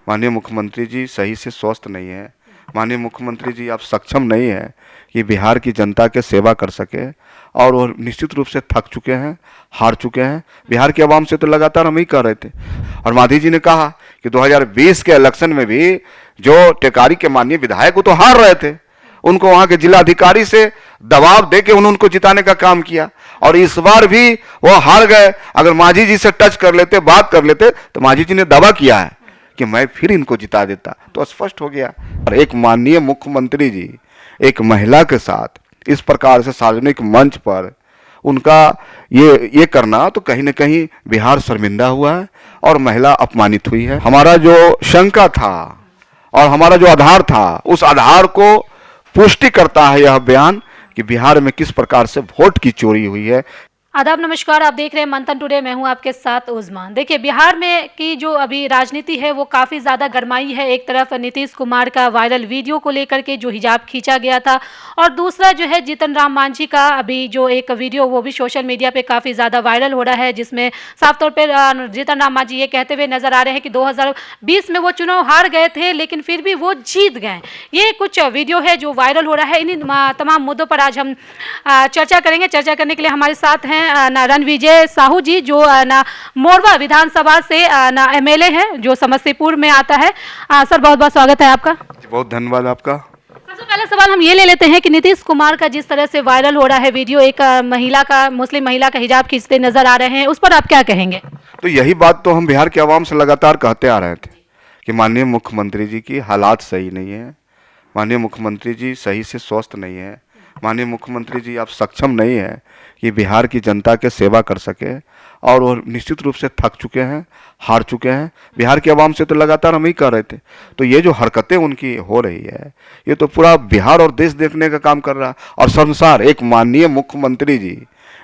माननीय मुख्यमंत्री जी सही से स्वस्थ नहीं है। माननीय मुख्यमंत्री जी आप सक्षम नहीं है कि बिहार की जनता के सेवा कर सके, और वो निश्चित रूप से थक चुके हैं, हार चुके हैं। बिहार की आवाम से तो लगातार हम ही कह रहे थे, और मांझी जी ने कहा कि 2020 के इलेक्शन में भी जो टेकारी के माननीय विधायक वो तो हार रहे थे, उनको वहां के जिलाधिकारी से दबाव देके उनको जिताने का काम किया, और इस बार भी वो हार गए। अगर मांझी जी से टच कर लेते, बात कर लेते, तो मांझी जी ने दावा किया है कि मैं फिर इनको जिता देता, तो स्पष्ट हो गया। और एक माननीय मुख्यमंत्री जी एक महिला के साथ इस प्रकार से सार्वजनिक मंच पर उनका ये करना, तो कहीं ना कहीं बिहार शर्मिंदा हुआ है और महिला अपमानित हुई है। हमारा जो शंका था और हमारा जो आधार था, उस आधार को पुष्टि करता है यह बयान कि बिहार में किस प्रकार से वोट की चोरी हुई है। आदाब, नमस्कार। आप देख रहे हैं मंथन टुडे। मैं हूं आपके साथ उस्मान। देखिए, बिहार में की जो अभी राजनीति है वो काफ़ी ज़्यादा गरमाई है। एक तरफ नीतीश कुमार का वायरल वीडियो को लेकर के जो हिजाब खींचा गया था, और दूसरा जो है जीतन राम मांझी का अभी जो एक वीडियो वो भी सोशल मीडिया पे काफ़ी ज़्यादा वायरल हो रहा है, जिसमें साफ तौर पर जीतन राम मांझी ये कहते हुए नजर आ रहे हैं कि 2020 में वो चुनाव हार गए थे, लेकिन फिर भी वो जीत गए। ये कुछ वीडियो है जो वायरल हो रहा है। इन्हीं तमाम मुद्दों पर आज हम चर्चा करेंगे। चर्चा करने के लिए हमारे साथ हैं रणविजय साहू जी, जो मोरवा विधानसभा से एमएलए हैं, जो समस्तीपुर में आता है। सर, बहुत बहुत स्वागत है आपका। बहुत धन्यवाद आपका। सबसे पहला सवाल हम ये ले लेते हैं कि नीतीश कुमार का जिस तरह से वायरल हो रहा है वीडियो, एक महिला का, मुस्लिम महिला का हिजाब खींचते नजर आ रहे हैं, उस पर आप क्या कहेंगे? तो यही बात तो हम बिहार के आवाम से लगातार कहते आ रहे थे कि माननीय मुख्यमंत्री जी की हालात सही नहीं है, माननीय मुख्यमंत्री जी सही से स्वस्थ नहीं है, माननीय मुख्यमंत्री जी आप सक्षम नहीं है कि बिहार की जनता के सेवा कर सके, और वो निश्चित रूप से थक चुके हैं, हार चुके हैं। बिहार की आवाम से तो लगातार हम ही कह रहे थे। तो ये जो हरकतें उनकी हो रही है, ये तो पूरा बिहार और देश देखने का काम कर रहा है। और संसार, एक माननीय मुख्यमंत्री जी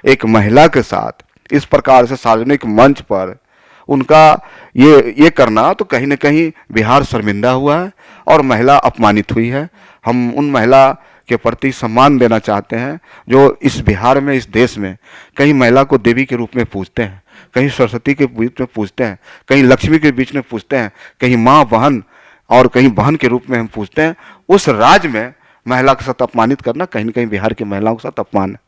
एक महिला के साथ इस प्रकार से सार्वजनिक मंच पर उनका ये करना, तो कहीं ना कहीं बिहार शर्मिंदा हुआ है और महिला अपमानित हुई है। हम उन महिला के प्रति सम्मान देना चाहते हैं जो इस बिहार में, इस देश में कहीं महिला को देवी के रूप में पूजते हैं, कहीं सरस्वती के बीच में पूजते हैं, कहीं लक्ष्मी के बीच में पूजते हैं, कहीं माँ बहन और कहीं बहन के रूप में हम पूजते हैं। उस राज्य में महिला के साथ अपमानित करना कहीं ना कहीं बिहार के महिलाओं के साथ अपमान है।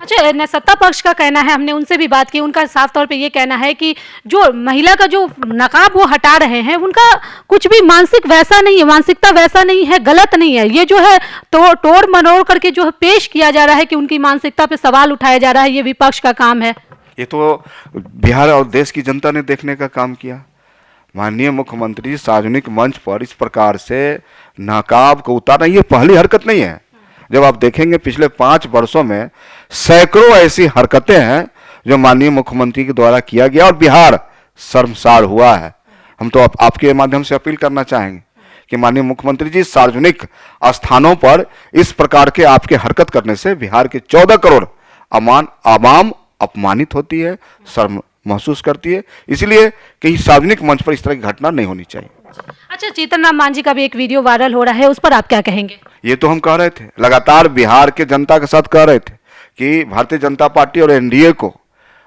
अच्छा, सत्ता पक्ष का कहना है, हमने उनसे भी बात की, उनका साफ तौर पे ये कहना है कि जो महिला का जो नकाब वो हटा रहे हैं, उनका कुछ भी मानसिक वैसा नहीं है, मानसिकता वैसा नहीं है, गलत नहीं है। ये जो है तोड़ मरोड़ करके जो है पेश किया जा रहा है कि उनकी मानसिकता पे सवाल उठाया जा रहा है, ये विपक्ष का काम है। ये तो बिहार और देश की जनता ने देखने का काम किया। माननीय मुख्यमंत्री सार्वजनिक मंच पर इस प्रकार से नकाब को उतारना, ये पहली हरकत नहीं है। जब आप देखेंगे पिछले 5 वर्षों में सैकड़ों ऐसी हरकतें हैं जो माननीय मुख्यमंत्री के द्वारा किया गया और बिहार शर्मसार हुआ है। हम तो आपके माध्यम से अपील करना चाहेंगे कि माननीय मुख्यमंत्री जी सार्वजनिक स्थानों पर इस प्रकार के आपके हरकत करने से बिहार के 14 करोड़ आवाम अपमानित होती है, शर्म महसूस करती है। इसलिए कहीं सार्वजनिक मंच पर इस तरह की घटना नहीं होनी चाहिए। अच्छा, जीतन राम मांझी का भी एक वीडियो वायरल हो रहा है, उस पर आप क्या कहेंगे? ये तो हम कह रहे थे, लगातार बिहार के जनता के साथ कह रहे थे कि भारतीय जनता पार्टी और एनडीए को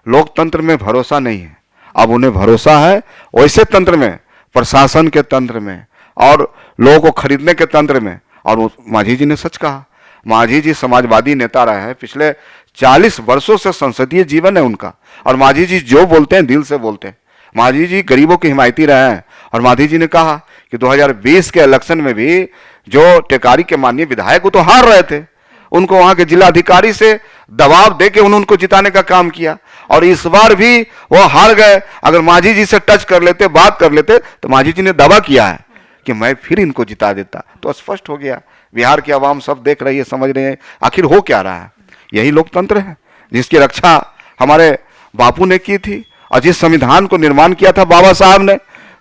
लोकतंत्र में भरोसा नहीं है। अब उन्हें भरोसा है वैसे तंत्र में, प्रशासन के तंत्र में और लोगों को खरीदने के तंत्र में। और मांझी जी ने सच कहा। मांझी जी समाजवादी नेता रहे हैं, पिछले 40 वर्षों से संसदीय जीवन है उनका, और मांझी जी जो बोलते हैं दिल से बोलते हैं। मांझी जी गरीबों के हिमायती रहे हैं, और मांझी जी ने कहा कि 2020 के इलेक्शन में भी जो टेकारी के माननीय विधायक वो तो हार रहे थे, उनको वहां के जिलाधिकारी से दबाव देके उनको जिताने का काम किया, और इस बार भी वो हार गए। अगर मांझी जी से टच कर लेते, बात कर लेते, तो मांझी जी ने दावा किया है कि मैं फिर इनको जिता देता, तो स्पष्ट हो गया। बिहार की आवाम सब देख रही है, समझ रहे हैं आखिर हो क्या रहा है। यही लोकतंत्र है जिसकी रक्षा हमारे बापू ने की थी, और जिस संविधान को निर्माण किया था बाबा साहब ने।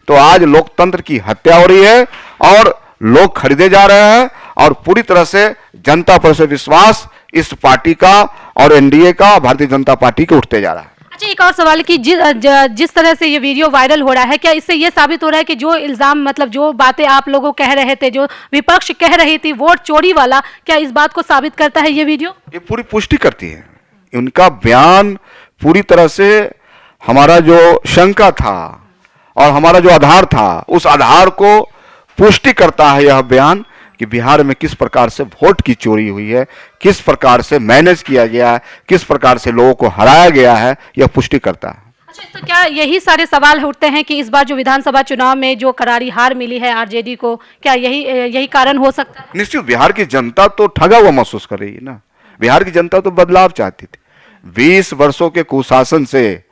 तो आज लोकतंत्र की हत्या हो रही है और लोग खरीदे जा रहे हैं, और पूरी तरह से जनता पर से विश्वास इस पार्टी का और एनडीए का, भारतीय जनता पार्टी के उठते जा रहा है। अच्छा, एक और सवाल कि जिस तरह से ये वीडियो वायरल हो रहा है, क्या इससे ये साबित हो रहा है कि जो इल्जाम, मतलब जो बातें आप लोगों कह रहे थे, जो विपक्ष कह रही थी वोट चोरी वाला, क्या इस बात को साबित करता है ये वीडियो? ये पूरी पुष्टि करती है। उनका बयान पूरी तरह से हमारा जो शंका था और हमारा जो आधार था उस आधार को पुष्टि करता है यह बयान कि बिहार में किस प्रकार से वोट की चोरी हुई है, किस प्रकार से मैनेज किया गया है, किस प्रकार से लोगों को हराया गया है, यह पुष्टि करता है। अच्छा, तो क्या यही सारे सवाल उठते हैं कि इस बार जो विधानसभा चुनाव में जो करारी हार मिली है आरजेडी को, क्या यही कारण हो सकता है? निश्चित बिहार की जनता तो ठगा हुआ महसूस कर रही है ना। बिहार की जनता तो बदलाव चाहती थी, 20 वर्षों के कुशासन से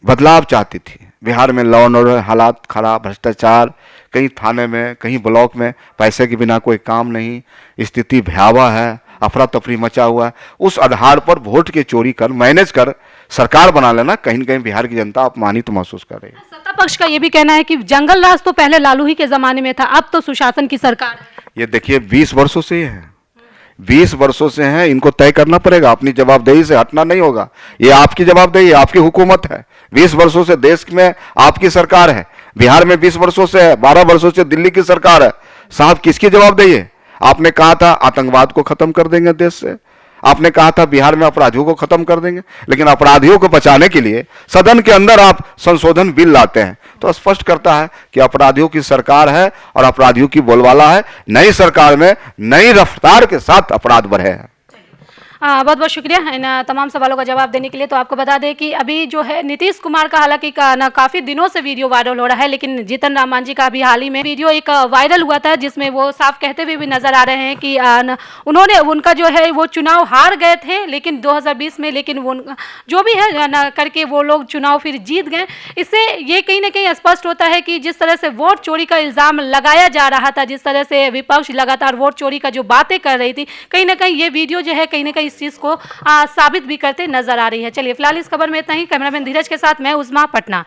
बदलाव चाहती थी। बिहार में लॉ एंड ऑर्डर हालात खराब, भ्रष्टाचार, कहीं थाने में कहीं ब्लॉक में पैसे के बिना कोई काम नहीं, स्थिति भयावह है, अफरा तफरी मचा हुआ है। उस आधार पर वोट की चोरी कर मैनेज कर सरकार बना लेना, कहीं न कहीं बिहार की जनता अपमानित महसूस कर रही है। सत्ता पक्ष का ये भी कहना है कि जंगल राज तो पहले लालू ही के जमाने में था, अब तो सुशासन की सरकार है। ये देखिए 20 वर्षों से ये है, 20 वर्षों से हैं, इनको तय करना पड़ेगा, अपनी जवाबदेही से हटना नहीं होगा। ये आपकी जवाबदेही है, आपकी हुकूमत है। 20 वर्षों से देश में आपकी सरकार है, बिहार में 20 वर्षों से है, 12 वर्षों से दिल्ली की सरकार है। साहब किसकी जवाबदेही है? आपने कहा था आतंकवाद को खत्म कर देंगे देश से, आपने कहा था बिहार में अपराधियों को खत्म कर देंगे, लेकिन अपराधियों को बचाने के लिए सदन के अंदर आप संशोधन बिल लाते हैं, तो स्पष्ट करता है कि अपराधियों की सरकार है और अपराधियों की बोलबाला है। नई सरकार में नई रफ्तार के साथ अपराध बढ़े हैं। बहुत बहुत शुक्रिया इन तमाम सवालों का जवाब देने के लिए। तो आपको बता दें कि अभी जो है नीतीश कुमार का हालांकि काफ़ी दिनों से वीडियो वायरल हो रहा है, लेकिन जीतन राम मांझी का अभी हाल ही में वीडियो एक वायरल हुआ था जिसमें वो साफ कहते हुए भी नजर आ रहे हैं कि उन्होंने उनका जो है वो चुनाव हार गए थे लेकिन 2020 में, लेकिन वो जो भी है न करके वो लोग चुनाव फिर जीत गए। इससे ये कहीं ना कहीं स्पष्ट होता है कि जिस तरह से वोट चोरी का इल्ज़ाम लगाया जा रहा था, जिस तरह से विपक्ष लगातार वोट चोरी का जो बातें कर रही थी, कहीं ना कहीं ये वीडियो जो है कहीं ना कहीं इस चीज को साबित भी करते नजर आ रही है। चलिए फिलहाल इस खबर में इतना ही। कैमरामैन धीरज के साथ मैं उस्मा, पटना।